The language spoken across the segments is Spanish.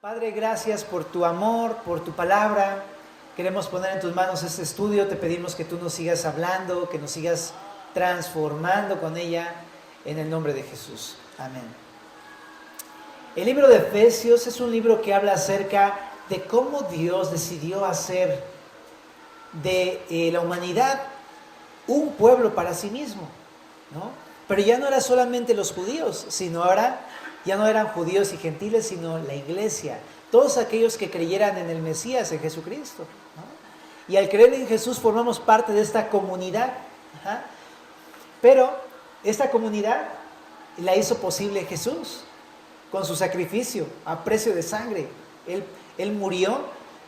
Padre, gracias por tu amor, por tu palabra. Queremos poner en tus manos este estudio. Te pedimos que tú nos sigas hablando, que nos sigas transformando con ella en el nombre de Jesús. Amén. El libro de Efesios es un libro que habla acerca de cómo Dios decidió hacer de la humanidad un pueblo para sí mismo, ¿no? Pero ya no era solamente los judíos, sino ahora ya no eran judíos y gentiles, sino la iglesia, todos aquellos que creyeran en el Mesías, en Jesucristo, ¿no? Y al creer en Jesús formamos parte de esta comunidad. Ajá. Pero esta comunidad la hizo posible Jesús con su sacrificio a precio de sangre. Él murió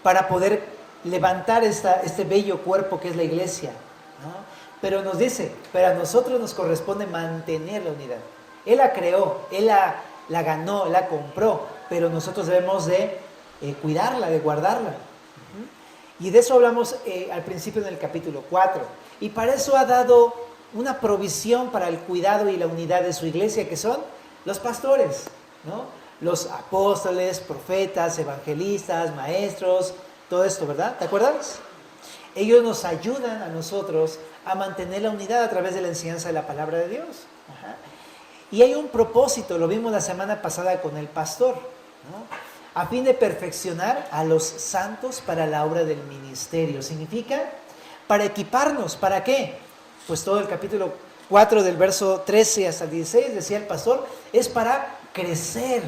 para poder levantar este bello cuerpo que es la iglesia, ¿no? Pero nos dice, pero a nosotros nos corresponde mantener la unidad. Él la creó, Él la ganó, la compró, pero nosotros debemos de cuidarla, de guardarla. Y de eso hablamos al principio en el capítulo 4. Y para eso ha dado una provisión para el cuidado y la unidad de su iglesia, que son los pastores, ¿no? Los apóstoles, profetas, evangelistas, maestros, todo esto, ¿verdad? ¿Te acuerdas? Ellos nos ayudan a nosotros a mantener la unidad a través de la enseñanza de la palabra de Dios. Ajá. Y hay un propósito, lo vimos la semana pasada con el pastor, ¿no? A fin de perfeccionar a los santos para la obra del ministerio. Significa para equiparnos, ¿para qué? Pues todo el capítulo 4 del verso 13 hasta el 16, decía el pastor, es para crecer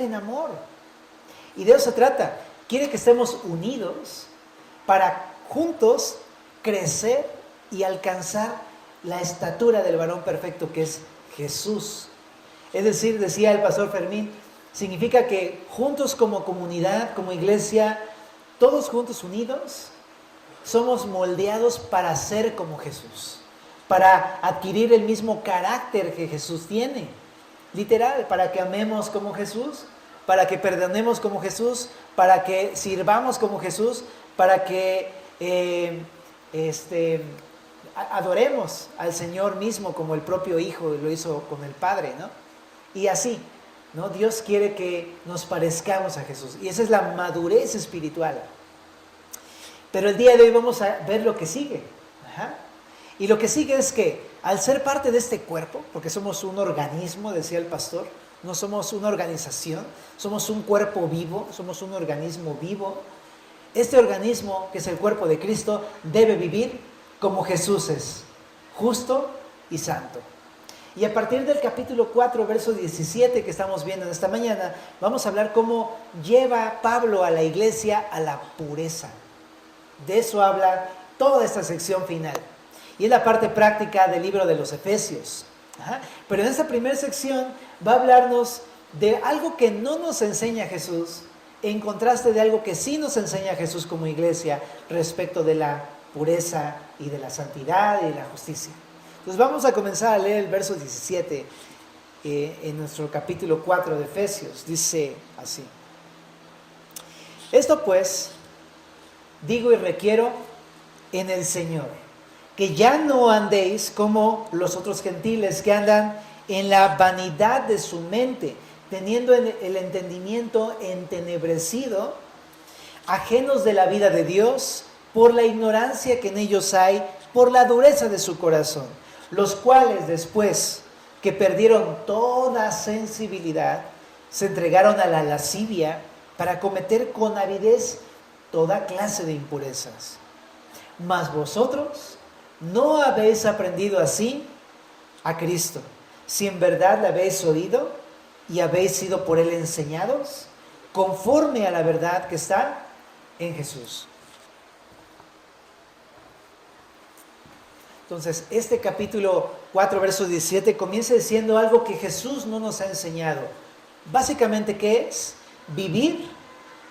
en amor. Y de eso se trata. Quiere que estemos unidos para juntos crecer y alcanzar la estatura del varón perfecto que es Jesús. Es decir, decía el pastor Fermín, significa que juntos como comunidad, como iglesia, todos juntos unidos, somos moldeados para ser como Jesús, para adquirir el mismo carácter que Jesús tiene. Literal, para que amemos como Jesús, para que perdonemos como Jesús, para que sirvamos como Jesús, para que adoremos al Señor mismo como el propio Hijo lo hizo con el Padre, ¿no? Y así, ¿no? Dios quiere que nos parezcamos a Jesús. Y esa es la madurez espiritual. Pero el día de hoy vamos a ver lo que sigue. Ajá. Y lo que sigue es que al ser parte de este cuerpo, porque somos un organismo, decía el pastor, no somos una organización, somos un cuerpo vivo, somos un organismo vivo. Este organismo, que es el cuerpo de Cristo, debe vivir como Jesús es, justo y santo. Y a partir del capítulo 4, verso 17 que estamos viendo en esta mañana, vamos a hablar cómo lleva Pablo a la iglesia a la pureza. De eso habla toda esta sección final. Y es la parte práctica del libro de los Efesios. Ajá. Pero en esta primera sección va a hablarnos de algo que no nos enseña Jesús, en contraste de algo que sí nos enseña Jesús como iglesia respecto de la pureza y de la santidad y de la justicia. Entonces vamos a comenzar a leer el verso 17 en nuestro capítulo 4 de Efesios. Dice así: esto pues digo y requiero en el Señor, que ya no andéis como los otros gentiles que andan en la vanidad de su mente, teniendo el entendimiento entenebrecido, ajenos de la vida de Dios, por la ignorancia que en ellos hay, por la dureza de su corazón, los cuales después que perdieron toda sensibilidad, se entregaron a la lascivia para cometer con avidez toda clase de impurezas. Mas vosotros no habéis aprendido así a Cristo, si en verdad le habéis oído y habéis sido por él enseñados, conforme a la verdad que está en Jesús. Entonces, este capítulo 4, verso 17, comienza diciendo algo que Jesús no nos ha enseñado. Básicamente, ¿qué es? Vivir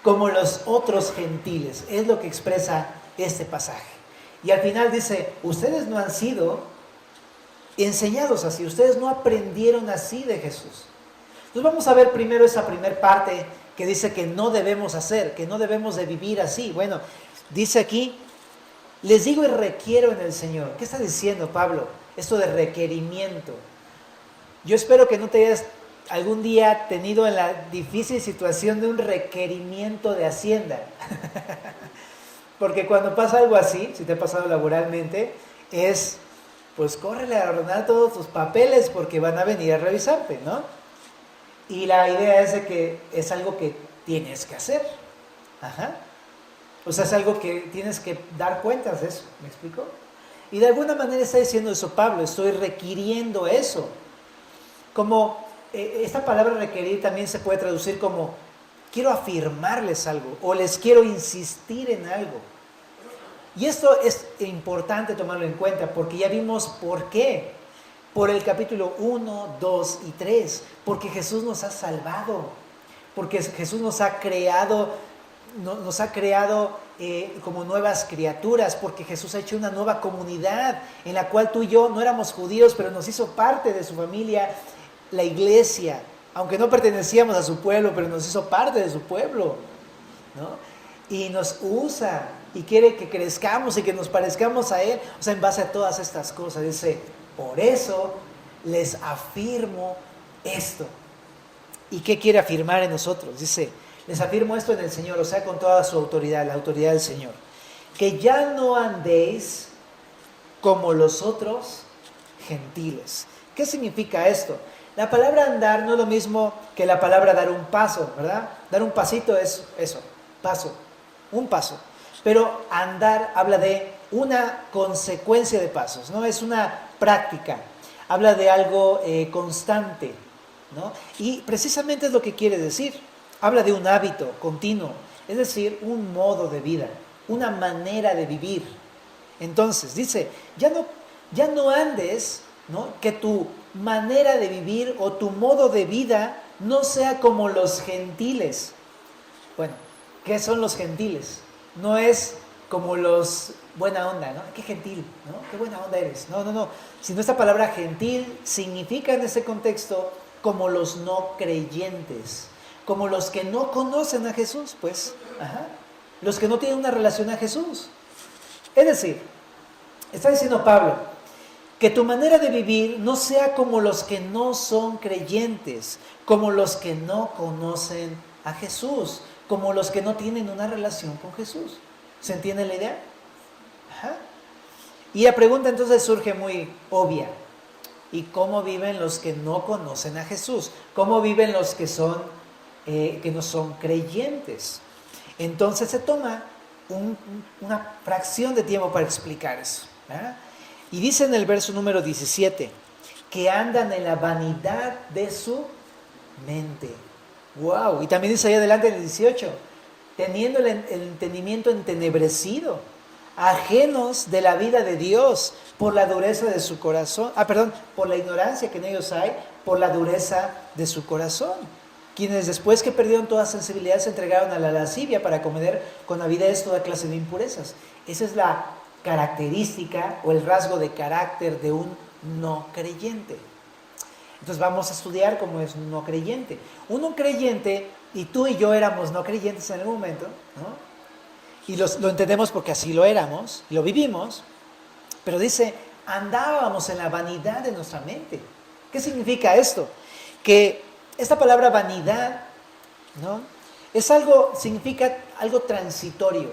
como los otros gentiles. Es lo que expresa este pasaje. Y al final dice, ustedes no han sido enseñados así, ustedes no aprendieron así de Jesús. Entonces vamos a ver primero esa primera parte que dice que no debemos hacer, que no debemos de vivir así. Bueno, dice aquí, les digo y requiero en el Señor. ¿Qué está diciendo Pablo? Esto de requerimiento. Yo espero que no te hayas algún día tenido en la difícil situación de un requerimiento de Hacienda? Porque cuando pasa algo así, si te ha pasado laboralmente, es, pues córrele a ordenar todos tus papeles porque van a venir a revisarte, ¿no? Y la idea es de que es algo que tienes que hacer. Ajá. O sea, es algo que tienes que dar cuentas de eso, ¿me explico? Y de alguna manera está diciendo eso Pablo, estoy requiriendo eso. Como esta palabra requerir también se puede traducir como quiero afirmarles algo o les quiero insistir en algo. Y esto es importante tomarlo en cuenta porque ya vimos por qué. Por el capítulo 1, 2 y 3. Porque Jesús nos ha salvado. Porque Jesús nos ha creado como nuevas criaturas, porque Jesús ha hecho una nueva comunidad en la cual tú y yo no éramos judíos, pero nos hizo parte de su familia, la iglesia, aunque no pertenecíamos a su pueblo, pero nos hizo parte de su pueblo, ¿no? Y nos usa y quiere que crezcamos y que nos parezcamos a Él, o sea, en base a todas estas cosas. Dice, por eso les afirmo esto. ¿Y qué quiere afirmar en nosotros? Dice, les afirmo esto en el Señor, o sea, con toda su autoridad, la autoridad del Señor. Que ya no andéis como los otros gentiles. ¿Qué significa esto? La palabra andar no es lo mismo que la palabra dar un paso, ¿verdad? Dar un pasito es eso, paso, un paso. Pero andar habla de una consecuencia de pasos, ¿no? Es una práctica, habla de algo constante, ¿no? Y precisamente es lo que quiere decir. Habla de un hábito continuo, es decir, un modo de vida, una manera de vivir. Entonces, dice, ya no andes, ¿no? Que tu manera de vivir o tu modo de vida no sea como los gentiles. Bueno, ¿qué son los gentiles? No es como los buena onda, ¿no? Qué gentil, ¿no? Qué buena onda eres. No. Sino esta palabra gentil significa en ese contexto como los no creyentes. Como los que no conocen a Jesús, pues, los que no tienen una relación a Jesús. Es decir, está diciendo Pablo, que tu manera de vivir no sea como los que no son creyentes, como los que no conocen a Jesús, como los que no tienen una relación con Jesús. ¿Se entiende la idea? Y la pregunta entonces surge muy obvia. ¿Y cómo viven los que no conocen a Jesús? ¿Cómo viven los que no son creyentes? Entonces se toma una fracción de tiempo para explicar eso, ¿verdad? Y dice en el verso número 17 que andan en la vanidad de su mente. ¡Wow! Y también dice ahí adelante en el 18, teniendo el entendimiento entenebrecido, ajenos de la vida de Dios por la dureza de su corazón, por la ignorancia que en ellos hay, por la dureza de su corazón. Quienes después que perdieron toda sensibilidad se entregaron a la lascivia para comer con avidez toda clase de impurezas. Esa es la característica o el rasgo de carácter de un no creyente. Entonces vamos a estudiar cómo es un no creyente. Un no creyente, y tú y yo éramos no creyentes en algún momento, ¿no? Y lo entendemos porque así lo éramos, lo vivimos, pero dice, andábamos en la vanidad de nuestra mente. ¿Qué significa esto? Que esta palabra vanidad, ¿no? Significa algo transitorio.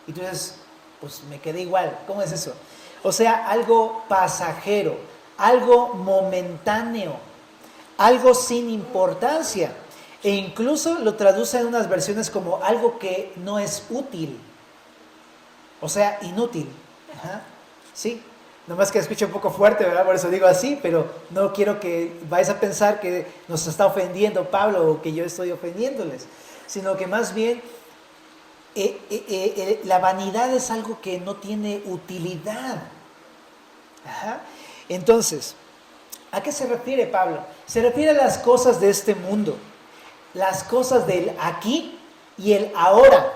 Y tú dices, pues me quedé igual, ¿cómo es eso? O sea, algo pasajero, algo momentáneo, algo sin importancia. E incluso lo traduce en unas versiones como algo que no es útil. O sea, inútil. Sí. Nomás que escuche un poco fuerte, ¿verdad? Por eso digo así, pero no quiero que vayáis a pensar que nos está ofendiendo Pablo o que yo estoy ofendiéndoles, sino que más bien la vanidad es algo que no tiene utilidad. Entonces, ¿a qué se refiere Pablo? Se refiere a las cosas de este mundo, las cosas del aquí y el ahora,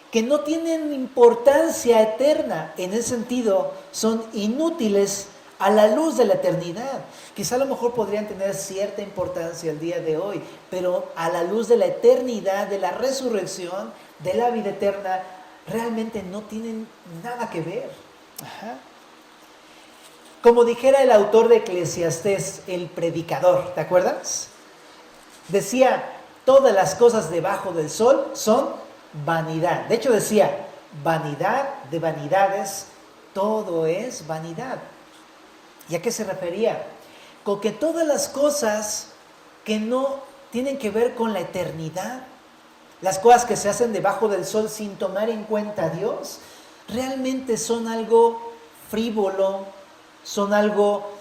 que no tienen importancia eterna. En ese sentido, son inútiles a la luz de la eternidad. Quizá a lo mejor podrían tener cierta importancia el día de hoy, pero a la luz de la eternidad, de la resurrección, de la vida eterna, realmente no tienen nada que ver. Como dijera el autor de Eclesiastés, el predicador, ¿te acuerdas? Decía, todas las cosas debajo del sol son vanidad. De hecho decía, vanidad de vanidades, todo es vanidad. ¿Y a qué se refería? Con que todas las cosas que no tienen que ver con la eternidad, las cosas que se hacen debajo del sol sin tomar en cuenta a Dios, realmente son algo frívolo, son algo,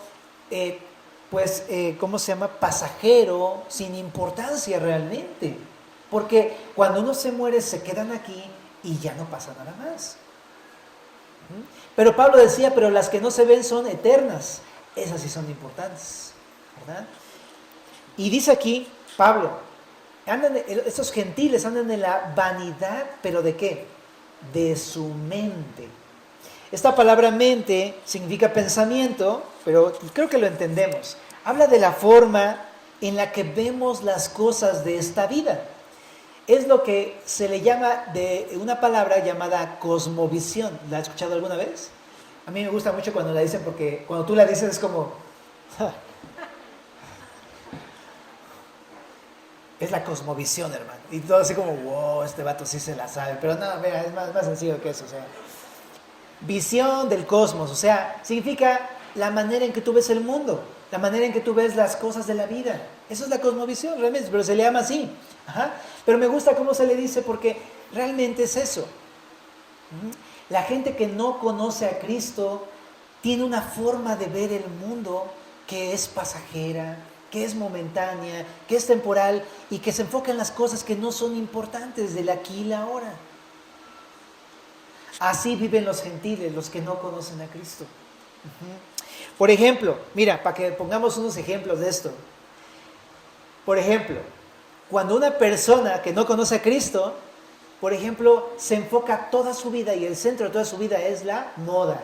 ¿cómo se llama? Pasajero, sin importancia realmente. Porque cuando uno se muere se quedan aquí y ya no pasa nada más. Pero Pablo decía, pero las que no se ven son eternas. Esas sí son importantes, ¿verdad? Y dice aquí Pablo, estos gentiles andan en la vanidad, ¿pero de qué? De su mente. Esta palabra mente significa pensamiento, pero creo que lo entendemos. Habla de la forma en la que vemos las cosas de esta vida. Es lo que se le llama de una palabra llamada cosmovisión. ¿La has escuchado alguna vez? A mí me gusta mucho cuando la dicen porque cuando tú la dices es como... Es la cosmovisión, hermano. Y todo así como, wow, este vato sí se la sabe. Pero no, mira, es más sencillo que eso. O sea, visión del cosmos. O sea, significa la manera en que tú ves el mundo. La manera en que tú ves las cosas de la vida. Eso es la cosmovisión, realmente. Pero se le llama así. Ajá. Pero me gusta cómo se le dice porque realmente es eso. La gente que no conoce a Cristo tiene una forma de ver el mundo que es pasajera, que es momentánea, que es temporal y que se enfoca en las cosas que no son importantes del aquí y la ahora. Así viven los gentiles, los que no conocen a Cristo. Por ejemplo, mira, para que pongamos unos ejemplos de esto. Por ejemplo, cuando una persona que no conoce a Cristo, por ejemplo, se enfoca toda su vida y el centro de toda su vida es la moda.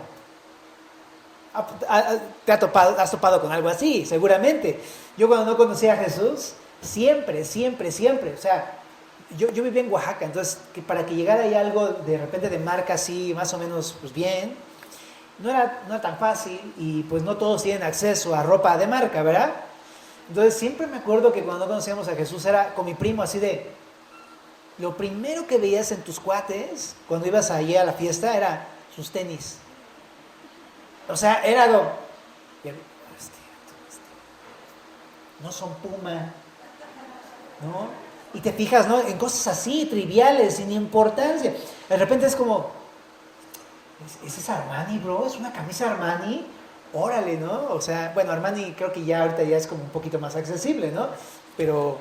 Has topado con algo así, seguramente. Yo cuando no conocía a Jesús, siempre, o sea, yo vivía en Oaxaca, entonces para que llegara ahí algo de repente de marca así, más o menos pues bien, no era tan fácil y pues no todos tienen acceso a ropa de marca, ¿verdad? Entonces siempre me acuerdo que cuando no conocíamos a Jesús era con mi primo así de, lo primero que veías en tus cuates cuando ibas allí a la fiesta era sus tenis. O sea, era algo, no son Puma, ¿no? Y te fijas, ¿no? En cosas así, triviales, sin importancia. De repente es como, ¿es Armani, bro? ¿Es una camisa Armani? Órale, ¿no? O sea, bueno, Armani creo que ya ahorita ya es como un poquito más accesible, ¿no? Pero,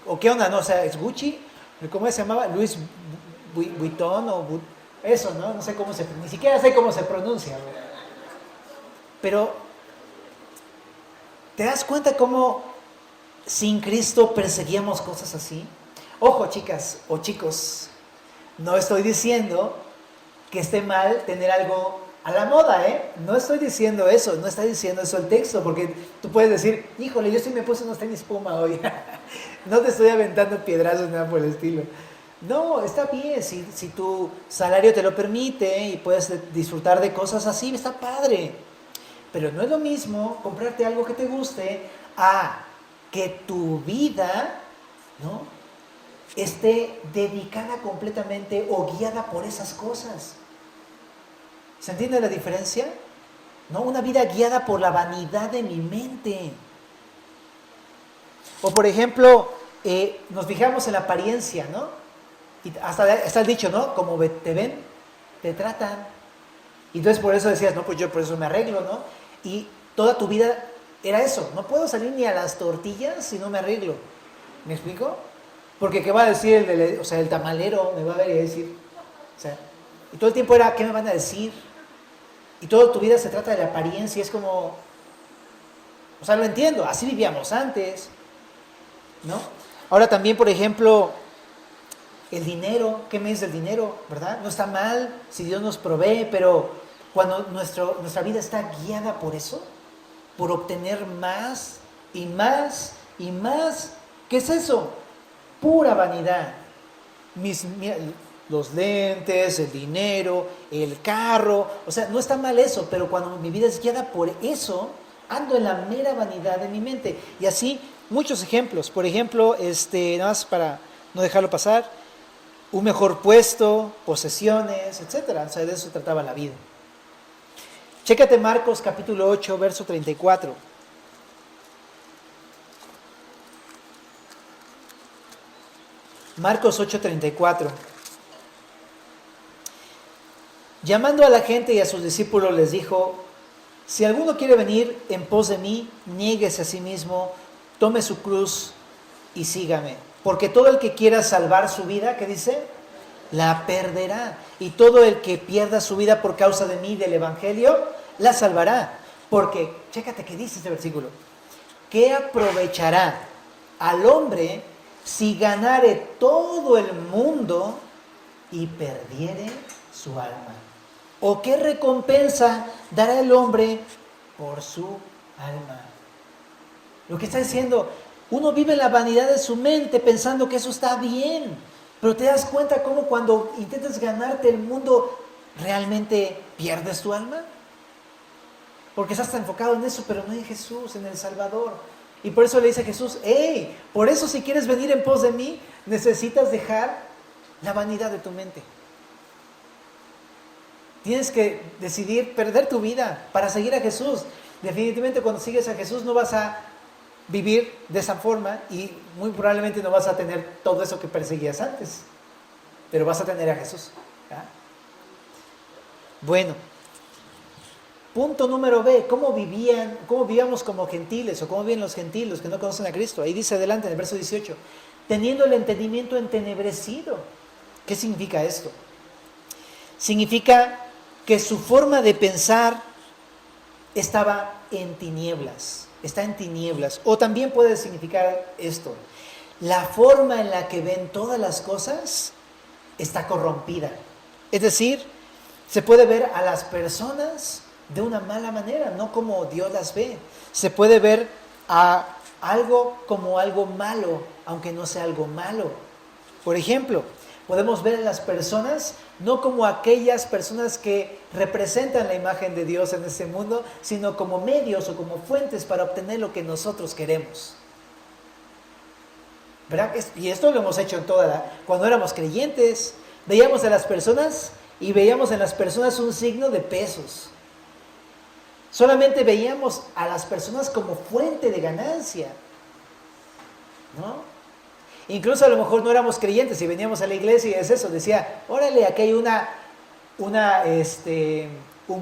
o ¿qué onda, no? O sea, ¿es Gucci? ¿Cómo se llamaba? Louis Vuitton o eso, ¿no? No sé cómo ni siquiera sé cómo se pronuncia, bro. Pero, ¿te das cuenta cómo sin Cristo perseguíamos cosas así? Ojo, chicas o chicos, no estoy diciendo que esté mal tener algo a la moda, ¿eh? No estoy diciendo eso, no está diciendo eso el texto, porque tú puedes decir, híjole, yo sí me puse unos tenis Puma hoy. No te estoy aventando piedrazos, nada por el estilo. No, está bien, si tu salario te lo permite y puedes disfrutar de cosas así, está padre. Pero no es lo mismo comprarte algo que te guste a que tu vida, ¿no?, esté dedicada completamente o guiada por esas cosas. ¿Se entiende la diferencia? ¿No? Una vida guiada por la vanidad de mi mente. O por ejemplo, nos fijamos en la apariencia, ¿no? Y hasta está el dicho, ¿no? Como te ven, te tratan. Y entonces por eso decías, no, pues yo por eso me arreglo, ¿no? Y toda tu vida era eso. No puedo salir ni a las tortillas si no me arreglo. ¿Me explico? Porque ¿qué va a decir el tamalero? Me va a ver y decir, o sea, y todo el tiempo era, ¿qué me van a decir? Y toda tu vida se trata de la apariencia. Es como, o sea, lo entiendo, así vivíamos antes, ¿no? Ahora también, por ejemplo, el dinero. ¿Qué me dice el dinero? ¿Verdad? No está mal si Dios nos provee, pero cuando nuestra vida está guiada por eso, por obtener más y más y más, ¿qué es eso? Pura vanidad. Los lentes, el dinero, el carro, o sea, no está mal eso, pero cuando mi vida es guiada por eso, ando en la mera vanidad de mi mente. Y así muchos ejemplos. Por ejemplo, nada más para no dejarlo pasar, un mejor puesto, posesiones, etcétera. O sea, de eso trataba la vida. Chécate Marcos capítulo 8, verso 34. Marcos 8:34. Llamando a la gente y a sus discípulos les dijo: si alguno quiere venir en pos de mí, niéguese a sí mismo, tome su cruz y sígame. Porque todo el que quiera salvar su vida, ¿qué dice? La perderá. Y todo el que pierda su vida por causa de mí, del evangelio, la salvará. Porque, chécate qué dice este versículo. ¿Qué aprovechará al hombre si ganare todo el mundo y perdiere su alma? ¿O qué recompensa dará el hombre por su alma? Lo que está diciendo, uno vive en la vanidad de su mente pensando que eso está bien, pero te das cuenta cómo cuando intentas ganarte el mundo, realmente pierdes tu alma. Porque estás enfocado en eso, pero no en Jesús, en el Salvador. Y por eso le dice a Jesús, hey, por eso si quieres venir en pos de mí, necesitas dejar la vanidad de tu mente. Tienes que decidir perder tu vida para seguir a Jesús. Definitivamente cuando sigues a Jesús no vas a vivir de esa forma y muy probablemente no vas a tener todo eso que perseguías antes. Pero vas a tener a Jesús. ¿Ya? Bueno, punto número B, ¿cómo vivíamos como gentiles o cómo viven los gentiles, los que no conocen a Cristo? Ahí dice adelante en el verso 18, teniendo el entendimiento entenebrecido. ¿Qué significa esto? Significa que su forma de pensar estaba en tinieblas, está en tinieblas. O también puede significar esto, la forma en la que ven todas las cosas está corrompida. Es decir, se puede ver a las personas de una mala manera, no como Dios las ve. Se puede ver a algo como algo malo, aunque no sea algo malo. Por ejemplo, podemos ver a las personas no como aquellas personas que representan la imagen de Dios en este mundo, sino como medios o como fuentes para obtener lo que nosotros queremos. ¿Verdad? Y esto lo hemos hecho cuando éramos creyentes, veíamos a las personas y veíamos en las personas un signo de pesos. Solamente veíamos a las personas como fuente de ganancia, ¿no? Incluso a lo mejor no éramos creyentes y veníamos a la iglesia y es eso, decía, órale, aquí hay un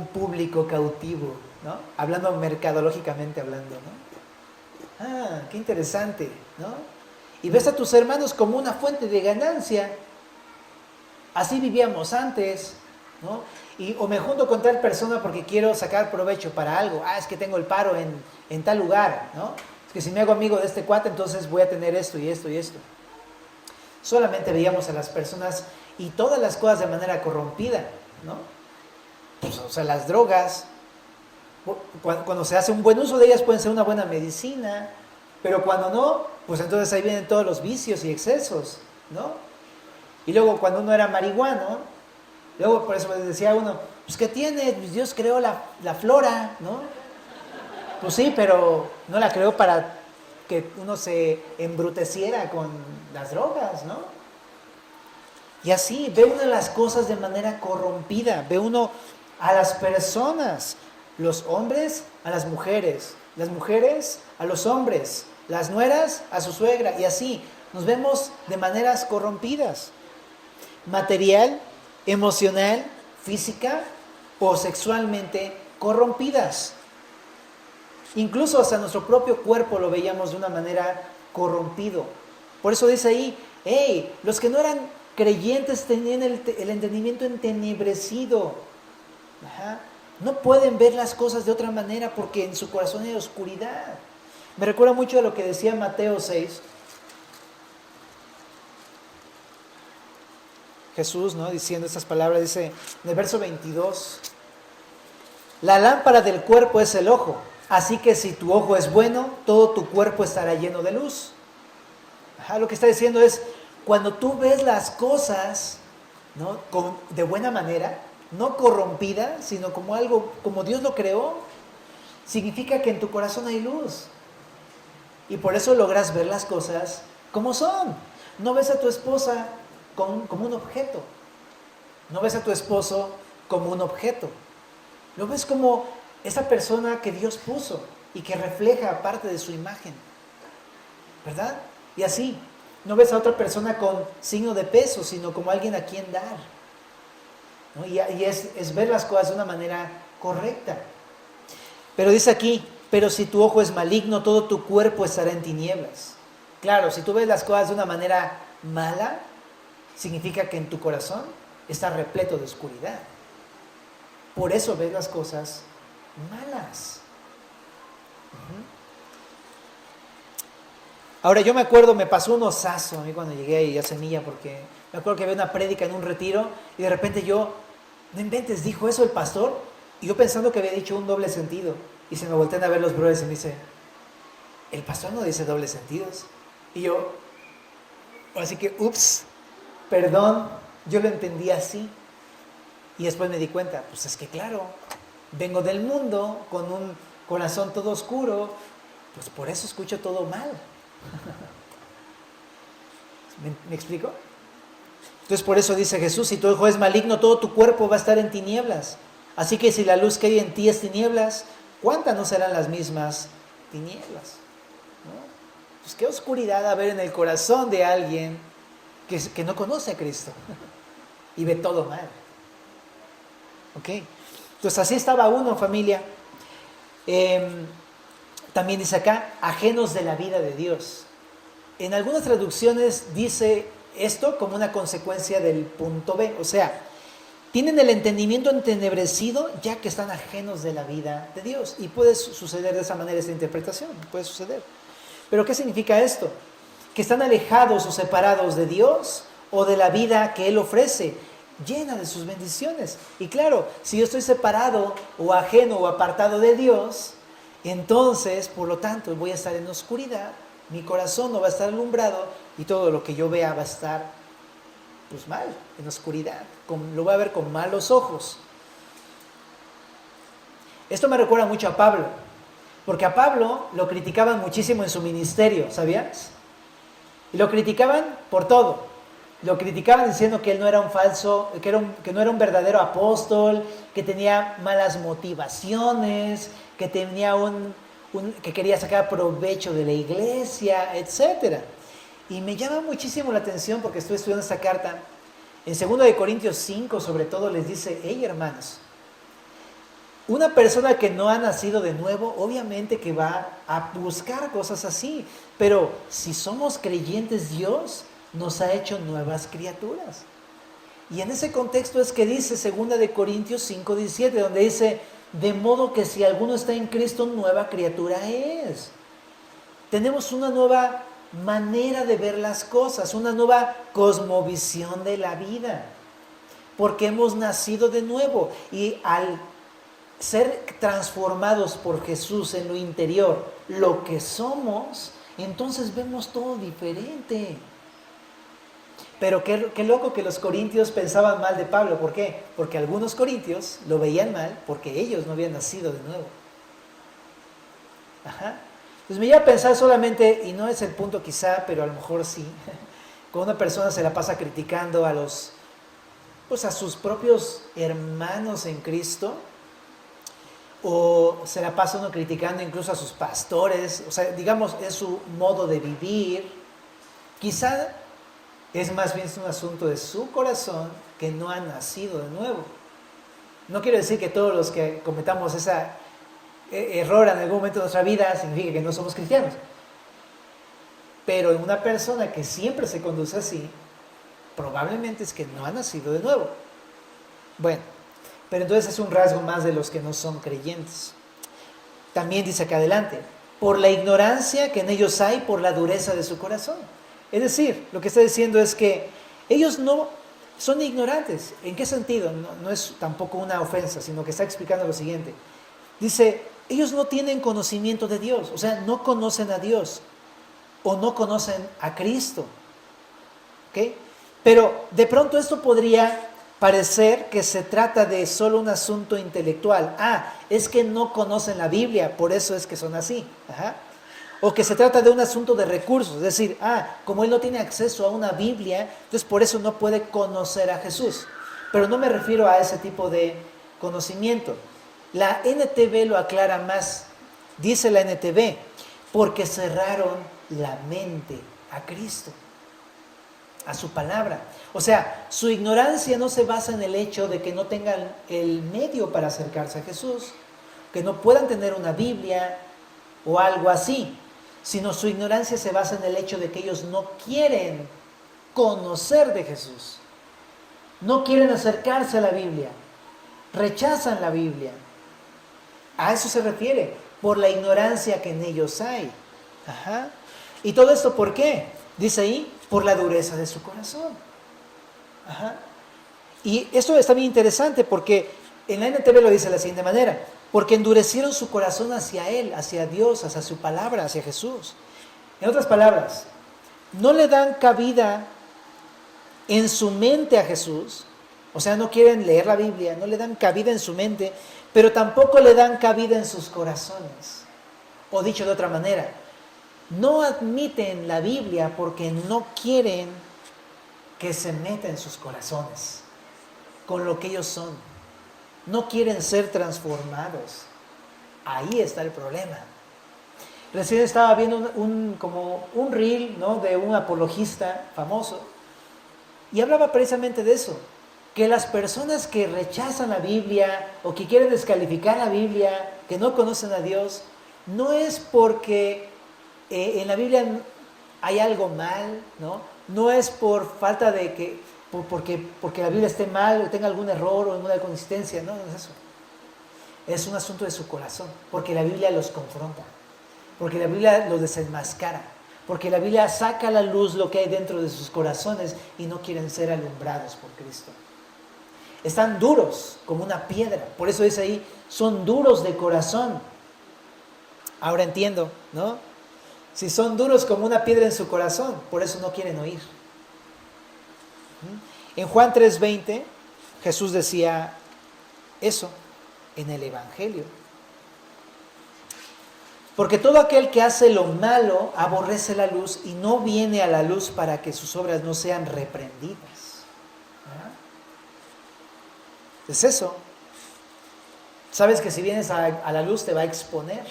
público cautivo, ¿no? Hablando mercadológicamente hablando, ¿no? Ah, qué interesante, ¿no? Y ves a tus hermanos como una fuente de ganancia. Así vivíamos antes, ¿no? O me junto con tal persona porque quiero sacar provecho para algo. Ah, es que tengo el paro en tal lugar, ¿no? Es que si me hago amigo de este cuate, entonces voy a tener esto y esto y esto. Solamente veíamos a las personas y todas las cosas de manera corrompida, ¿no? Pues, o sea, las drogas, cuando se hace un buen uso de ellas pueden ser una buena medicina, pero cuando no, pues entonces ahí vienen todos los vicios y excesos, ¿no? Y luego cuando uno era marihuano, luego por eso decía uno, pues ¿qué tiene? Dios creó la flora, ¿no? Pues sí, pero no la creó para que uno se embruteciera con las drogas, ¿no? Y así ve uno las cosas de manera corrompida, ve uno a las personas, los hombres a las mujeres a los hombres, las nueras a su suegra, y así nos vemos de maneras corrompidas, material, emocional, física o sexualmente corrompidas. Incluso hasta nuestro propio cuerpo lo veíamos de una manera corrompido. Por eso dice ahí, hey, los que no eran creyentes tenían el entendimiento entenebrecido. Ajá. No pueden ver las cosas de otra manera porque en su corazón hay oscuridad. Me recuerda mucho a lo que decía Mateo 6. Jesús, ¿no? Diciendo estas palabras, dice en el verso 22, la lámpara del cuerpo es el ojo. Así que si tu ojo es bueno, todo tu cuerpo estará lleno de luz. Ajá, lo que está diciendo es, cuando tú ves las cosas, ¿no? De buena manera, no corrompida, sino como algo, como Dios lo creó, significa que en tu corazón hay luz. Y por eso logras ver las cosas como son. No ves a tu esposa como un objeto. No ves a tu esposo como un objeto. Lo ves como esa persona que Dios puso y que refleja parte de su imagen. ¿Verdad? Y así, no ves a otra persona con signo de peso, sino como alguien a quien dar, ¿no? Y es ver las cosas de una manera correcta. Pero dice aquí, pero si tu ojo es maligno, todo tu cuerpo estará en tinieblas. Claro, si tú ves las cosas de una manera mala, significa que en tu corazón está repleto de oscuridad. Por eso ves las cosas malas. Ahora yo me acuerdo, me pasó un osazo a mí cuando llegué ahí a Semilla, porque me acuerdo que había una prédica en un retiro y de repente yo, no inventes, dijo eso el pastor, y yo pensando que había dicho un doble sentido, y se me voltean a ver los brothers y me dice, el pastor no dice dobles sentidos. Y yo, así que, ups, perdón, yo lo entendí así. Y después me di cuenta, pues es que claro, vengo del mundo con un corazón todo oscuro, pues por eso escucho todo mal. ¿Me explico? Entonces por eso dice Jesús, si tu ojo es maligno, todo tu cuerpo va a estar en tinieblas. Así que si la luz que hay en ti es tinieblas, ¿cuántas no serán las mismas tinieblas? ¿No? Pues qué oscuridad haber en el corazón de alguien que no conoce a Cristo y ve todo mal. ¿Ok? Entonces así estaba uno, familia. También dice acá, ajenos de la vida de Dios. En algunas traducciones dice esto como una consecuencia del punto B. O sea, tienen el entendimiento entenebrecido ya que están ajenos de la vida de Dios. Y puede suceder de esa manera esta interpretación, puede suceder. Pero ¿qué significa esto? Que están alejados o separados de Dios o de la vida que Él ofrece, llena de sus bendiciones. Y claro, si yo estoy separado o ajeno o apartado de Dios, entonces, por lo tanto, voy a estar en oscuridad, mi corazón no va a estar alumbrado y todo lo que yo vea va a estar, pues mal, en oscuridad, lo voy a ver con malos ojos. Esto me recuerda mucho a Pablo, porque a Pablo lo criticaban muchísimo en su ministerio, ¿sabías? Y lo criticaban por todo. Lo criticaban diciendo que él no era un falso, que no era un verdadero apóstol, que tenía malas motivaciones, que tenía que quería sacar provecho de la iglesia, etc. Y me llama muchísimo la atención porque estoy estudiando esta carta. En 2 Corintios 5, sobre todo, les dice, hey hermanos, una persona que no ha nacido de nuevo, obviamente que va a buscar cosas así. Pero si somos creyentes, Dios nos ha hecho nuevas criaturas. Y en ese contexto es que dice 2 Corintios 5, 17, donde dice, de modo que si alguno está en Cristo, nueva criatura es. Tenemos una nueva manera de ver las cosas, una nueva cosmovisión de la vida, porque hemos nacido de nuevo y al ser transformados por Jesús en lo interior, lo que somos, entonces vemos todo diferente. Pero qué loco que los corintios pensaban mal de Pablo. ¿Por qué? Porque algunos corintios lo veían mal porque ellos no habían nacido de nuevo. Ajá. Pues me iba a pensar solamente, y no es el punto quizá, pero a lo mejor sí, cuando una persona se la pasa criticando a sus propios hermanos en Cristo, o se la pasa uno criticando incluso a sus pastores, o sea, digamos, es su modo de vivir, quizá es más bien un asunto de su corazón que no ha nacido de nuevo. No quiero decir que todos los que cometamos ese error en algún momento de nuestra vida significa que no somos cristianos. Pero en una persona que siempre se conduce así, probablemente es que no ha nacido de nuevo. Bueno, pero entonces es un rasgo más de los que no son creyentes. También dice acá adelante, por la ignorancia que en ellos hay, por la dureza de su corazón. Es decir, lo que está diciendo es que ellos no son ignorantes. ¿En qué sentido? No es tampoco una ofensa, sino que está explicando lo siguiente. Dice, ellos no tienen conocimiento de Dios, o sea, no conocen a Dios o no conocen a Cristo. ¿Okay? Pero de pronto esto podría parecer que se trata de solo un asunto intelectual. Es que no conocen la Biblia, por eso es que son así. Ajá. O que se trata de un asunto de recursos, es decir, como él no tiene acceso a una Biblia, entonces por eso no puede conocer a Jesús. Pero no me refiero a ese tipo de conocimiento. La NTV lo aclara más. Dice la NTV, porque cerraron la mente a Cristo, a su palabra. O sea, su ignorancia no se basa en el hecho de que no tengan el medio para acercarse a Jesús, que no puedan tener una Biblia o algo así, sino su ignorancia se basa en el hecho de que ellos no quieren conocer de Jesús, no quieren acercarse a la Biblia, rechazan la Biblia. A eso se refiere, por la ignorancia que en ellos hay. Ajá. ¿Y todo esto por qué? Dice ahí, por la dureza de su corazón. Ajá. Y esto está bien interesante porque en la NTV lo dice de la siguiente manera: porque endurecieron su corazón hacia Él, hacia Dios, hacia su palabra, hacia Jesús. En otras palabras, no le dan cabida en su mente a Jesús, o sea, no quieren leer la Biblia, no le dan cabida en su mente, pero tampoco le dan cabida en sus corazones. O dicho de otra manera, no admiten la Biblia porque no quieren que se meta en sus corazones con lo que ellos son. No quieren ser transformados. Ahí está el problema. Recién estaba viendo como un reel, ¿no?, de un apologista famoso, y hablaba precisamente de eso, que las personas que rechazan la Biblia o que quieren descalificar la Biblia, que no conocen a Dios, no es porque en la Biblia hay algo mal, ¿no? No es por falta de que, porque la Biblia esté mal o tenga algún error o alguna inconsistencia, no es eso. Es un asunto de su corazón, porque la Biblia los confronta, porque la Biblia los desenmascara, porque la Biblia saca a la luz lo que hay dentro de sus corazones y no quieren ser alumbrados por Cristo. Están duros como una piedra, por eso dice ahí, son duros de corazón. Ahora entiendo, ¿no? Si son duros como una piedra en su corazón, por eso no quieren oír. En Juan 3:20, Jesús decía eso en el Evangelio. Porque todo aquel que hace lo malo aborrece la luz y no viene a la luz para que sus obras no sean reprendidas. ¿Verdad? Es eso. Sabes que si vienes a la luz te va a exponer,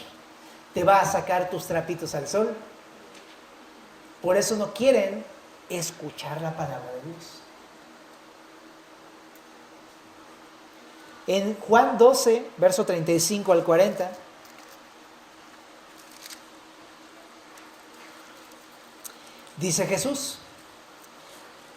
te va a sacar tus trapitos al sol. Por eso no quieren escuchar la palabra de Dios. En Juan 12, verso 35 al 40, dice Jesús: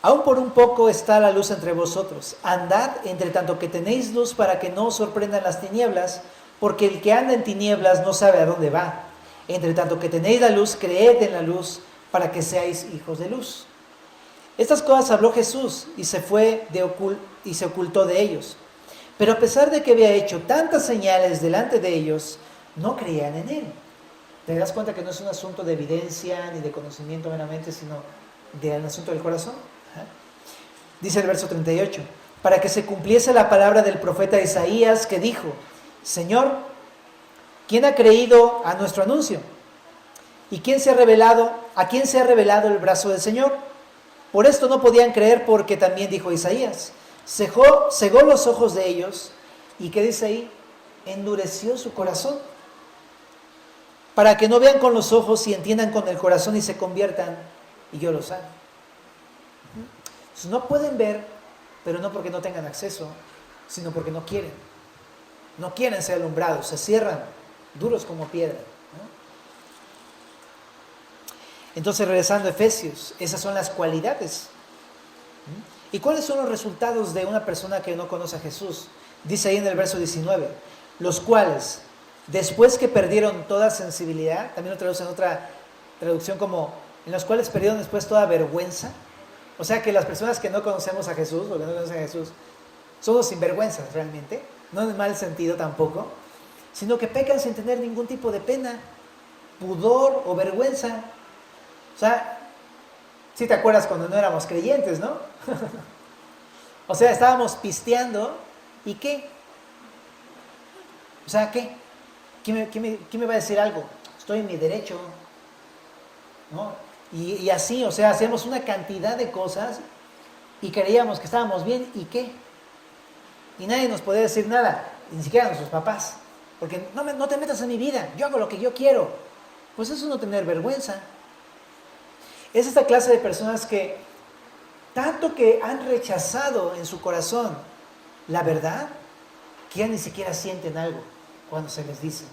aún por un poco está la luz entre vosotros. Andad entre tanto que tenéis luz, para que no os sorprendan las tinieblas, porque el que anda en tinieblas no sabe a dónde va. Entre tanto que tenéis la luz, creed en la luz, para que seáis hijos de luz. Estas cosas habló Jesús y se ocultó de ellos. Pero a pesar de que había hecho tantas señales delante de ellos, no creían en él. ¿Te das cuenta que no es un asunto de evidencia ni de conocimiento meramente, sino del asunto del corazón? Dice el verso 38, para que se cumpliese la palabra del profeta Isaías, que dijo: Señor, ¿quién ha creído a nuestro anuncio? ¿Y quién se ha revelado? ¿A quién se ha revelado el brazo del Señor? Por esto no podían creer, porque también dijo Isaías: cegó los ojos de ellos, y ¿qué dice ahí? Endureció su corazón, para que no vean con los ojos y entiendan con el corazón y se conviertan, y yo los hago. Entonces, no pueden ver, pero no porque no tengan acceso, sino porque no quieren. No quieren ser alumbrados, se cierran, duros como piedra, ¿no? Entonces, regresando a Efesios, esas son las cualidades. ¿Y cuáles son los resultados de una persona que no conoce a Jesús? Dice ahí en el verso 19, los cuales, después que perdieron toda sensibilidad, también lo traducen en otra traducción como, en los cuales perdieron después toda vergüenza. O sea que las personas que no conocemos a Jesús, o que no conocen a Jesús, somos sinvergüenzas realmente, no en mal sentido tampoco, sino que pecan sin tener ningún tipo de pena, pudor o vergüenza. O sea, si te acuerdas cuando no éramos creyentes, ¿no? O sea, estábamos pisteando, ¿y qué? O sea, ¿qué? ¿Quién me va a decir algo? Estoy en mi derecho, ¿no? Y así, o sea, hacemos una cantidad de cosas y creíamos que estábamos bien, ¿y qué? Y nadie nos podía decir nada, ni siquiera nuestros papás, porque no te metas en mi vida, yo hago lo que yo quiero. Pues eso es no tener vergüenza. Es esta clase de personas que, tanto que han rechazado en su corazón la verdad, que ya ni siquiera sienten algo cuando se les dice.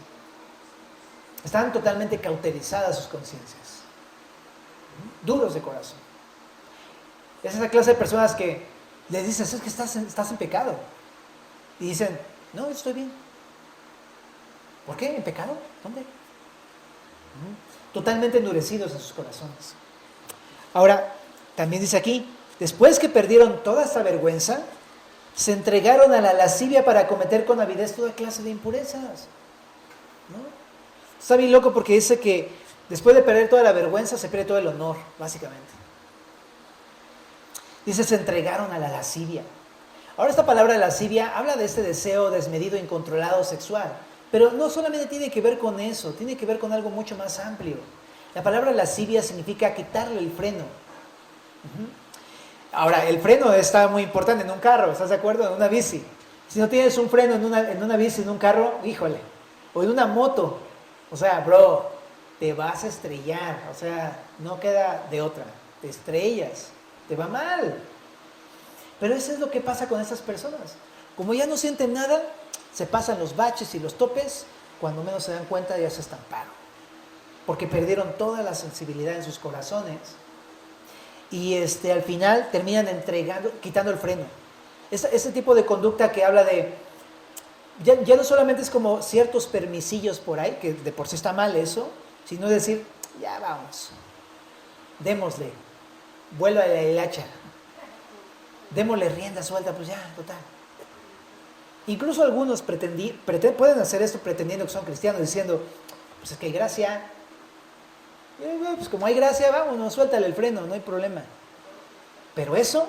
Están totalmente cauterizadas sus conciencias, duros de corazón. Es esa clase de personas que les dices, es que estás en pecado. Y dicen, no, estoy bien. ¿Por qué? ¿En pecado? ¿Dónde? Totalmente endurecidos en sus corazones. Ahora, también dice aquí, después que perdieron toda esta vergüenza, se entregaron a la lascivia para cometer con avidez toda clase de impurezas. ¿No? Está bien loco porque dice que después de perder toda la vergüenza se pierde todo el honor, básicamente. Dice, se entregaron a la lascivia. Ahora esta palabra lascivia habla de este deseo desmedido, incontrolado, sexual. Pero no solamente tiene que ver con eso, tiene que ver con algo mucho más amplio. La palabra lascivia significa quitarle el freno. Ahora, el freno está muy importante en un carro, ¿estás de acuerdo? En una bici. Si no tienes un freno en una bici, en un carro, híjole. O en una moto, o sea, bro, te vas a estrellar. O sea, no queda de otra. Te estrellas, te va mal. Pero eso es lo que pasa con estas personas. Como ya no sienten nada, se pasan los baches y los topes, cuando menos se dan cuenta ya se estamparon. Porque perdieron toda la sensibilidad en sus corazones. Y al final terminan quitando el freno. Ese tipo de conducta que habla de... Ya no solamente es como ciertos permisillos por ahí, que de por sí está mal eso, sino decir, ya vamos, démosle, vuelva el hacha, démosle rienda suelta, pues ya, total. Incluso algunos pueden hacer esto pretendiendo que son cristianos, diciendo, pues es que hay gracia, pues como hay gracia, vámonos, suéltale el freno, no hay problema. Pero eso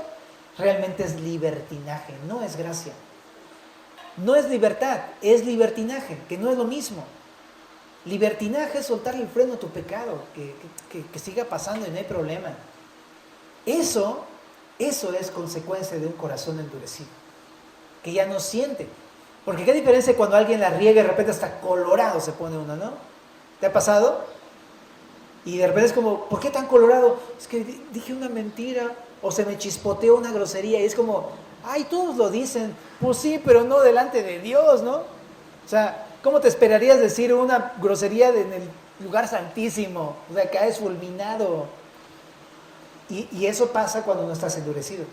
realmente es libertinaje, no es gracia. No es libertad, es libertinaje, que no es lo mismo. Libertinaje es soltarle el freno a tu pecado, que siga pasando y no hay problema. Eso es consecuencia de un corazón endurecido, que ya no siente. Porque qué diferencia cuando alguien la riega y de repente hasta colorado se pone uno, ¿no? ¿Te ha pasado? Y de repente es como, ¿por qué tan colorado? Es que dije una mentira, o se me chispoteó una grosería, y es como, ay, todos lo dicen. Pues sí, pero no delante de Dios, ¿no? O sea, ¿cómo te esperarías decir una grosería en el lugar santísimo? O sea, caes fulminado. Y eso pasa cuando no estás endurecido.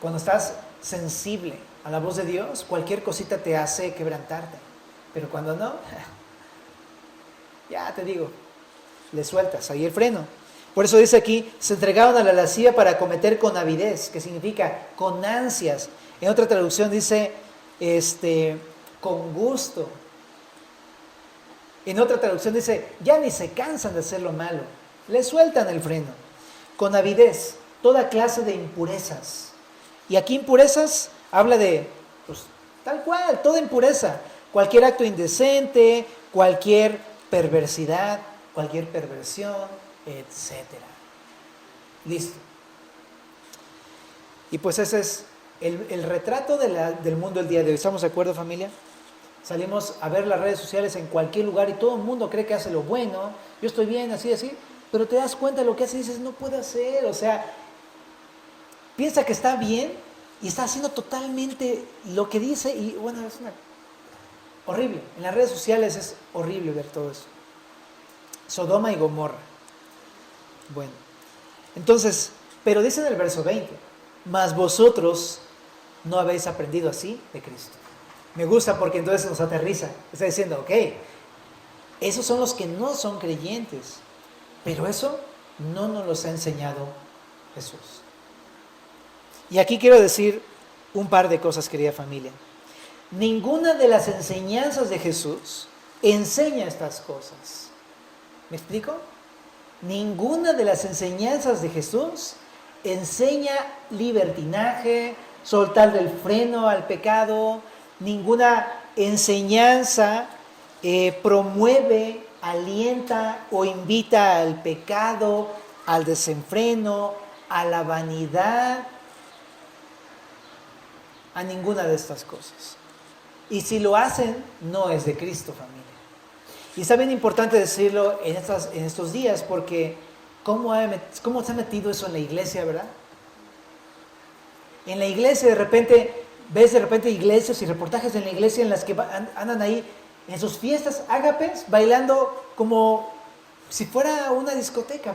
Cuando estás sensible a la voz de Dios, cualquier cosita te hace quebrantarte. Pero cuando no, ya te digo, le sueltas ahí el freno. Por eso dice aquí, se entregaron a la lascivia para cometer con avidez, que significa con ansias. En otra traducción dice, con gusto. En otra traducción dice, ya ni se cansan de hacer lo malo. Le sueltan el freno. Con avidez, toda clase de impurezas. Y aquí impurezas habla de, pues, tal cual, toda impureza. Cualquier acto indecente, cualquier perversidad, cualquier perversión, etcétera. Listo. Y pues ese es el retrato del mundo el día de hoy. ¿Estamos de acuerdo, familia? Salimos a ver las redes sociales en cualquier lugar y todo el mundo cree que hace lo bueno. Yo estoy bien, así, pero te das cuenta de lo que hace y dices, no puede hacer. O sea, piensa que está bien y está haciendo totalmente lo que dice y bueno, es horrible. En las redes sociales es horrible ver todo eso. Sodoma y Gomorra. Bueno, entonces, pero dice en el verso 20, mas vosotros no habéis aprendido así de Cristo. Me gusta porque entonces nos aterriza. Está diciendo, ok, esos son los que no son creyentes, pero eso no nos los ha enseñado Jesús. Y aquí quiero decir un par de cosas, querida familia. Ninguna de las enseñanzas de Jesús enseña estas cosas. ¿Me explico? Ninguna de las enseñanzas de Jesús enseña libertinaje, soltar del freno al pecado. Ninguna enseñanza promueve alienta o invita al pecado, al desenfreno, a la vanidad, a ninguna de estas cosas. Y si lo hacen, no es de Cristo, familia. Y está bien importante decirlo en estos días, porque ¿cómo se ha metido eso en la iglesia, verdad? En la iglesia ves iglesias y reportajes en la iglesia en las que andan ahí en sus fiestas ágapes, bailando como si fuera una discoteca.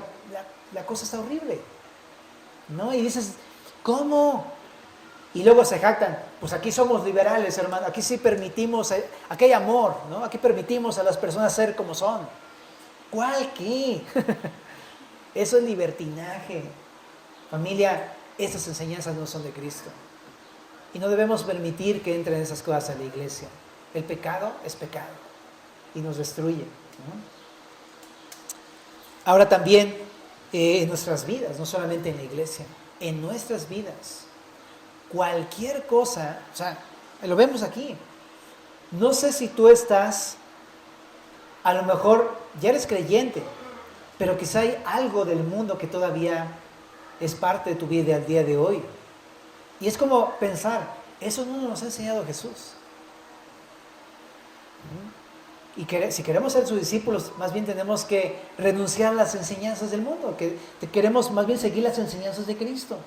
La cosa está horrible, ¿no? Y dices, ¿cómo? Y luego se jactan, pues aquí somos liberales, hermano, aquí sí permitimos, aquí hay amor, ¿no? Aquí permitimos a las personas ser como son. ¿Cuál qué? Eso es libertinaje. Familia, estas enseñanzas no son de Cristo. Y no debemos permitir que entren esas cosas a la iglesia. El pecado es pecado y nos destruye, ¿no? Ahora también en nuestras vidas, no solamente en la iglesia, en nuestras vidas. Cualquier cosa, o sea, lo vemos aquí. No sé si tú estás, a lo mejor ya eres creyente, pero quizá hay algo del mundo que todavía es parte de tu vida al día de hoy. Y es como pensar, eso no nos ha enseñado Jesús. Y si queremos ser sus discípulos, más bien tenemos que renunciar a las enseñanzas del mundo, que queremos más bien seguir las enseñanzas de Cristo.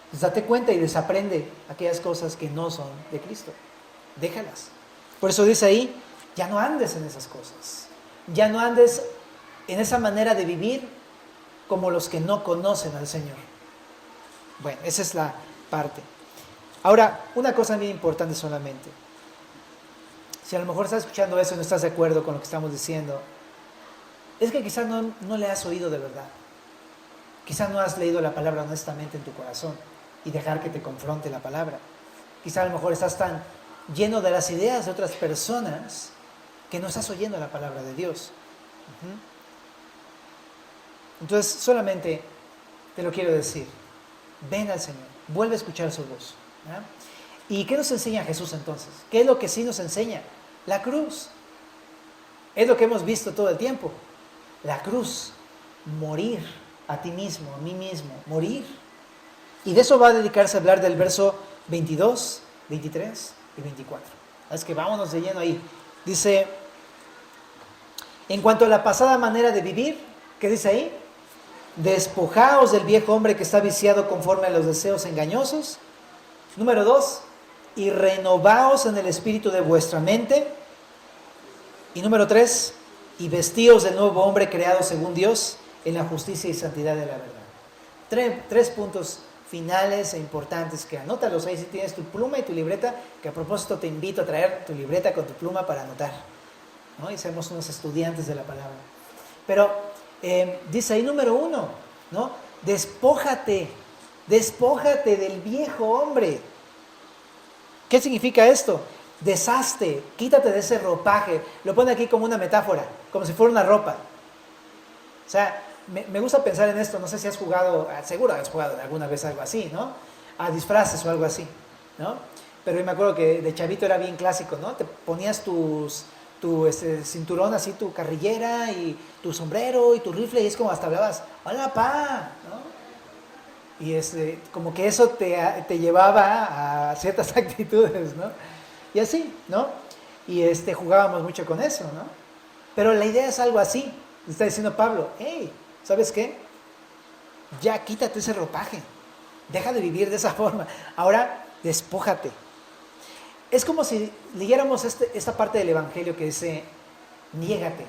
Pues date cuenta y desaprende aquellas cosas que no son de Cristo. Déjalas. Por eso dice ahí, ya no andes en esas cosas. Ya no andes en esa manera de vivir como los que no conocen al Señor. Bueno, esa es la parte. Ahora, una cosa bien importante solamente. Si a lo mejor estás escuchando eso y no estás de acuerdo con lo que estamos diciendo, es que quizás no le has oído de verdad. Quizás no has leído la palabra honestamente en tu corazón y dejar que te confronte la palabra. Quizás a lo mejor estás tan lleno de las ideas de otras personas que no estás oyendo la palabra de Dios. Entonces, solamente te lo quiero decir. Ven al Señor, vuelve a escuchar su voz. ¿Ya? ¿Y qué nos enseña Jesús entonces? ¿Qué es lo que sí nos enseña? La cruz. Es lo que hemos visto todo el tiempo. La cruz. Morir a ti mismo, a mí mismo. Morir. Y de eso va a dedicarse a hablar del verso 22, 23 y 24. Es que vámonos de lleno ahí. Dice, en cuanto a la pasada manera de vivir, ¿qué dice ahí? Despojaos del viejo hombre que está viciado conforme a los deseos engañosos. Número 2, y renovaos en el espíritu de vuestra mente. Y número 3, y vestíos del nuevo hombre creado según Dios en la justicia y santidad de la verdad. Tres puntos finales e importantes que anótalos ahí si tienes tu pluma y tu libreta, que a propósito te invito a traer tu libreta con tu pluma para anotar, ¿no? Y seamos unos estudiantes de la palabra. Pero dice ahí número 1, ¿no? Despójate del viejo hombre. ¿Qué significa esto? Deshazte, quítate de ese ropaje. Lo pone aquí como una metáfora, como si fuera una ropa. O sea, me gusta pensar en esto. No sé si has jugado, seguro has jugado alguna vez algo así, ¿no? A disfraces o algo así, ¿no? Pero yo me acuerdo que de chavito era bien clásico, ¿no? Te ponías tu cinturón así, tu carrillera y tu sombrero y tu rifle, y es como hasta hablabas, hola pa, ¿no? Y como que eso te llevaba a ciertas actitudes, ¿no? Y así, ¿no? Y jugábamos mucho con eso, ¿no? Pero la idea es algo así. Está diciendo Pablo, hey, ¿sabes qué? Ya quítate ese ropaje. Deja de vivir de esa forma. Ahora, despójate. Es como si leyéramos esta parte del Evangelio que dice, niégate.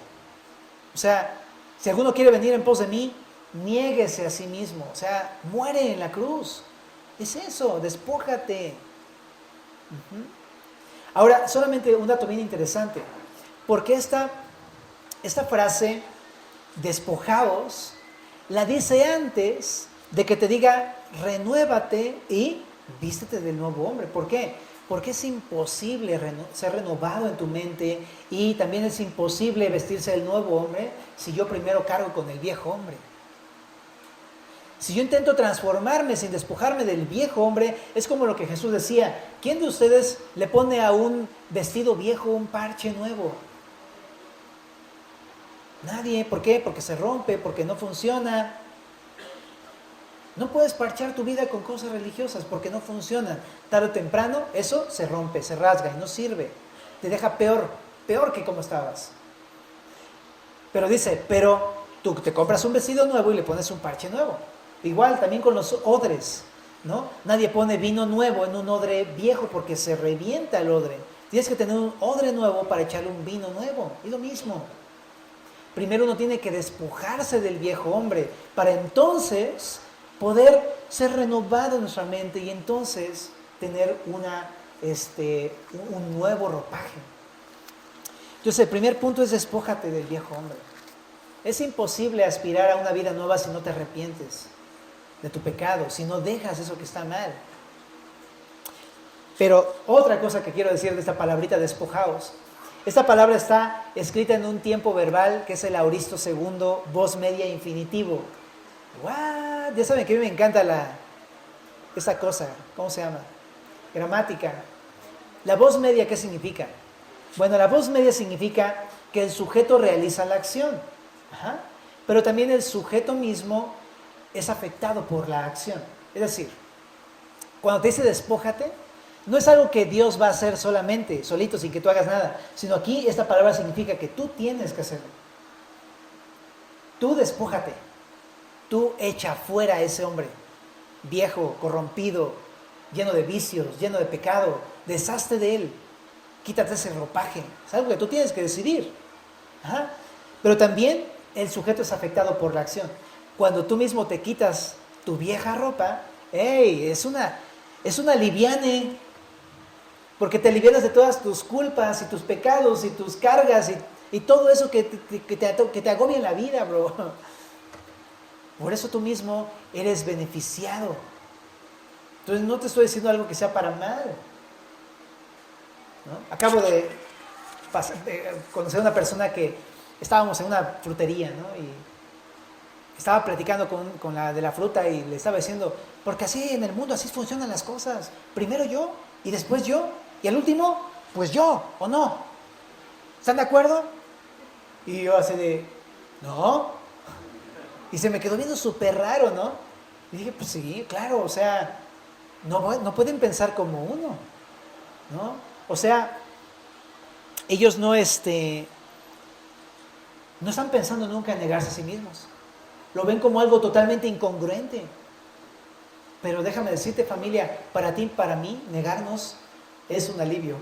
O sea, si alguno quiere venir en pos de mí, niéguese a sí mismo. O sea, muere en la cruz. Es eso, despójate. Ahora, solamente un dato bien interesante. Porque esta frase, despojaos, la dice antes de que te diga, renuévate y vístete del nuevo hombre. ¿Por qué? Porque es imposible ser renovado en tu mente y también es imposible vestirse del nuevo hombre si yo primero cargo con el viejo hombre. Si yo intento transformarme sin despojarme del viejo hombre, es como lo que Jesús decía, ¿quién de ustedes le pone a un vestido viejo un parche nuevo? Nadie. ¿Por qué? Porque se rompe, porque no funciona. No puedes parchar tu vida con cosas religiosas porque no funcionan. Tarde o temprano eso se rompe, se rasga y no sirve. Te deja peor que como estabas. Pero dice, pero tú te compras un vestido nuevo y le pones un parche nuevo. Igual también con los odres, ¿no? Nadie pone vino nuevo en un odre viejo porque se revienta el odre. Tienes que tener un odre nuevo para echarle un vino nuevo. Y lo mismo. Primero uno tiene que despojarse del viejo hombre para entonces poder ser renovado en nuestra mente y entonces tener un nuevo ropaje. Entonces el primer punto es despójate del viejo hombre. Es imposible aspirar a una vida nueva si no te arrepientes de tu pecado, si no dejas eso que está mal. Pero otra cosa que quiero decir de esta palabrita despojaos. Esta palabra está escrita en un tiempo verbal que es el aoristo segundo, voz media infinitivo. ¿What? Ya saben que a mí me encanta esa cosa, ¿cómo se llama? Gramática. La voz media, ¿qué significa? Bueno, la voz media significa que el sujeto realiza la acción. Ajá. Pero también el sujeto mismo es afectado por la acción. Es decir, cuando te dice despójate, no es algo que Dios va a hacer solamente, solito, sin que tú hagas nada, sino aquí esta palabra significa que tú tienes que hacerlo. Tú despójate, tú echa fuera a ese hombre viejo, corrompido, lleno de vicios, lleno de pecado, deshazte de él, quítate ese ropaje. Es algo que tú tienes que decidir. Ajá. Pero también el sujeto es afectado por la acción. Cuando tú mismo te quitas tu vieja ropa, ¡hey! Es una liviane, porque te alivianas de todas tus culpas y tus pecados y tus cargas y todo eso que te agobia en la vida, bro. Por eso tú mismo eres beneficiado. Entonces no te estoy diciendo algo que sea para mal, ¿no? Acabo de conocer a una persona que estábamos en una frutería, ¿no? Y estaba platicando con la de la fruta y le estaba diciendo, porque así en el mundo, así funcionan las cosas. Primero yo, y después yo, y al último, pues yo, ¿o no? ¿Están de acuerdo? Y yo así de, no. Y se me quedó viendo súper raro, ¿no? Y dije, pues sí, claro, o sea, no pueden pensar como uno, ¿no? O sea, ellos no están pensando nunca en negarse a sí mismos. Lo ven como algo totalmente incongruente. Pero déjame decirte, familia, para ti, para mí, negarnos es un alivio.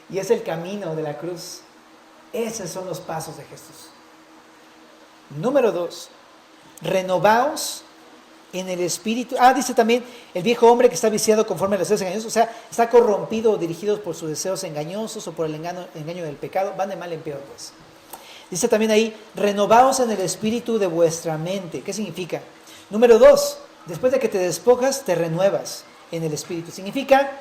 Y es el camino de la cruz. Esos son los pasos de Jesús. Número 2, renovaos en el espíritu. Dice también, el viejo hombre que está viciado conforme a los deseos engañosos, o sea, está corrompido o dirigido por sus deseos engañosos o por el engaño del pecado, van de mal en peor, pues. Dice también ahí, renovaos en el espíritu de vuestra mente. ¿Qué significa? Número 2, después de que te despojas, te renuevas en el espíritu. Significa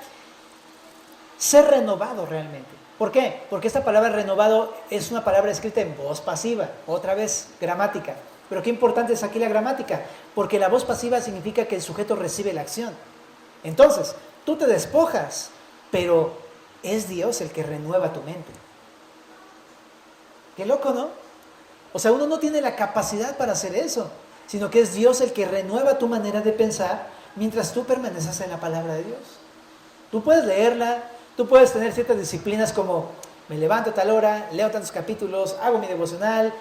ser renovado realmente. ¿Por qué? Porque esta palabra renovado es una palabra escrita en voz pasiva. Otra vez, gramática. Pero qué importante es aquí la gramática. Porque la voz pasiva significa que el sujeto recibe la acción. Entonces, tú te despojas, pero es Dios el que renueva tu mente. Qué loco, ¿no? O sea, uno no tiene la capacidad para hacer eso, sino que es Dios el que renueva tu manera de pensar mientras tú permaneces en la palabra de Dios. Tú puedes leerla, tú puedes tener ciertas disciplinas como me levanto a tal hora, leo tantos capítulos, hago mi devocional,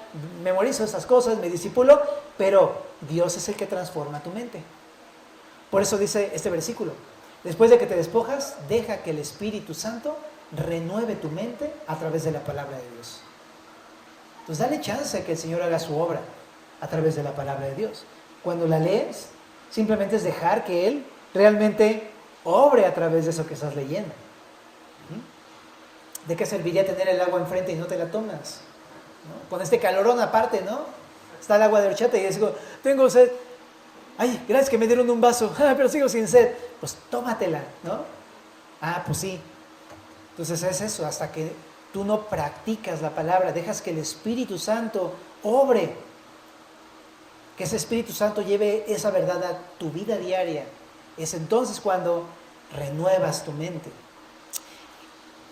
memorizo estas cosas, me discipulo, pero Dios es el que transforma tu mente. Por eso dice este versículo, después de que te despojas, deja que el Espíritu Santo renueve tu mente a través de la palabra de Dios. Entonces dale chance a que el Señor haga su obra a través de la palabra de Dios. Cuando la lees, simplemente es dejar que Él realmente obre a través de eso que estás leyendo. ¿De qué serviría tener el agua enfrente y no te la tomas? ¿No? Con este calorón aparte, ¿no? Está el agua de horchata y digo, tengo sed. Ay, gracias que me dieron un vaso, pero sigo sin sed. Pues tómatela, ¿no? Pues sí. Entonces es eso, hasta que tú no practicas la palabra, dejas que el Espíritu Santo obre, que ese Espíritu Santo lleve esa verdad a tu vida diaria. Es entonces cuando renuevas tu mente.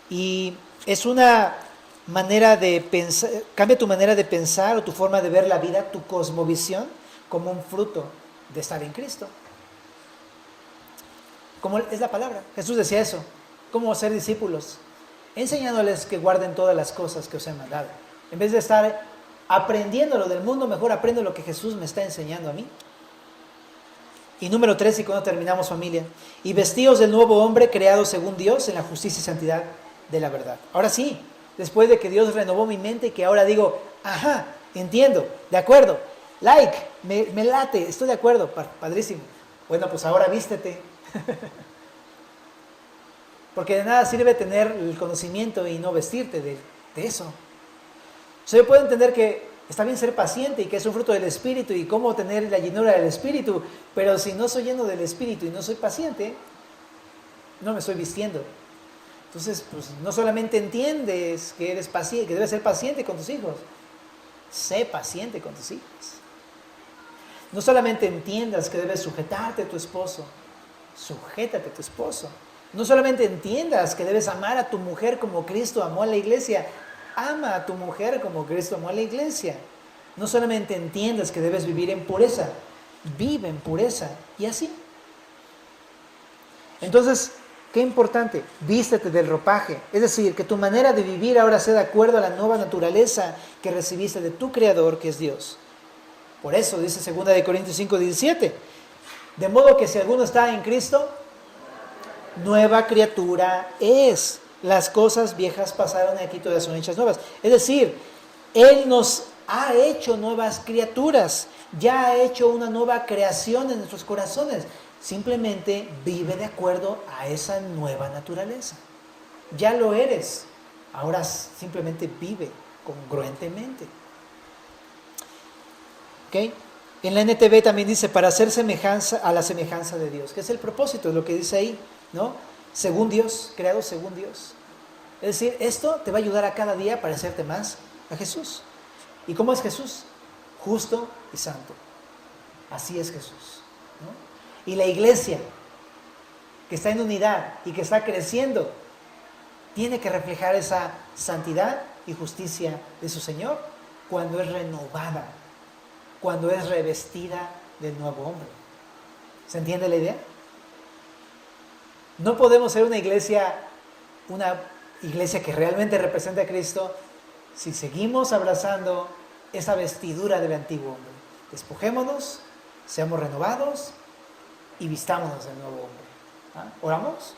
Y es una manera de pensar, cambia tu manera de pensar o tu forma de ver la vida, tu cosmovisión, como un fruto de estar en Cristo. Como es la palabra. Jesús decía eso. ¿Cómo ser discípulos? Enseñándoles que guarden todas las cosas que os he mandado. En vez de estar aprendiendo lo del mundo, mejor aprendo lo que Jesús me está enseñando a mí. Y número 3, y cuando terminamos, familia, y vestíos del nuevo hombre creado según Dios en la justicia y santidad de la verdad. Ahora sí, después de que Dios renovó mi mente, que ahora digo, ajá, entiendo, de acuerdo, like, me late, estoy de acuerdo, padrísimo. Bueno, pues ahora vístete. Porque de nada sirve tener el conocimiento y no vestirte de eso. O sea, yo puedo entender que está bien ser paciente y que es un fruto del Espíritu y cómo tener la llenura del Espíritu, pero si no soy lleno del Espíritu y no soy paciente, no me estoy vistiendo. Entonces, pues no solamente entiendes que eres paciente, que debes ser paciente con tus hijos, sé paciente con tus hijos. No solamente entiendas que debes sujetarte a tu esposo, sujétate a tu esposo. No solamente entiendas que debes amar a tu mujer como Cristo amó a la iglesia, ama a tu mujer como Cristo amó a la iglesia. No solamente entiendas que debes vivir en pureza, vive en pureza y así. Entonces, qué importante, vístete del ropaje, es decir, que tu manera de vivir ahora sea de acuerdo a la nueva naturaleza que recibiste de tu Creador, que es Dios. Por eso dice 2 Corintios 5:17, de modo que si alguno está en Cristo, nueva criatura es. Las cosas viejas pasaron y aquí todas son hechas nuevas. Es decir, Él nos ha hecho nuevas criaturas, ya ha hecho una nueva creación en nuestros corazones. Simplemente vive de acuerdo a esa nueva naturaleza. Ya lo eres, ahora simplemente vive congruentemente. ¿Ok? En la NTV también dice, para hacer semejanza a la semejanza de Dios, que es el propósito, es lo que dice ahí, ¿no? Según Dios, creado según Dios. Es decir, esto te va a ayudar a cada día a parecerte más a Jesús. ¿Y cómo es Jesús? Justo y santo. Así es Jesús, ¿no? Y la iglesia, que está en unidad y que está creciendo, tiene que reflejar esa santidad y justicia de su Señor cuando es renovada, cuando es revestida del nuevo hombre. ¿Se entiende la idea? No podemos ser una iglesia que realmente represente a Cristo si seguimos abrazando esa vestidura del antiguo hombre. Despojémonos, seamos renovados y vistámonos del nuevo hombre. ¿Ah? ¿Oramos?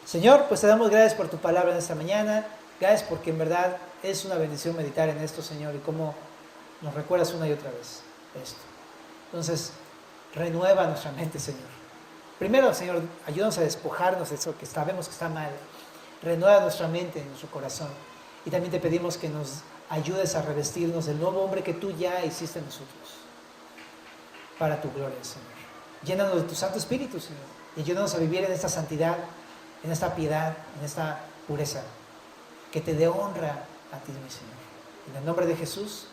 Señor, pues te damos gracias por tu palabra en esta mañana. Gracias porque en verdad es una bendición meditar en esto, Señor, y cómo nos recuerdas una y otra vez esto. Entonces, renueva nuestra mente, Señor. Primero, Señor, ayúdanos a despojarnos de eso que sabemos que está mal. Renueva nuestra mente, nuestro corazón. Y también te pedimos que nos ayudes a revestirnos del nuevo hombre que tú ya hiciste en nosotros. Para tu gloria, Señor. Llénanos de tu Santo Espíritu, Señor. Y ayúdanos a vivir en esta santidad, en esta piedad, en esta pureza. Que te dé honra a ti, mi Señor. En el nombre de Jesús.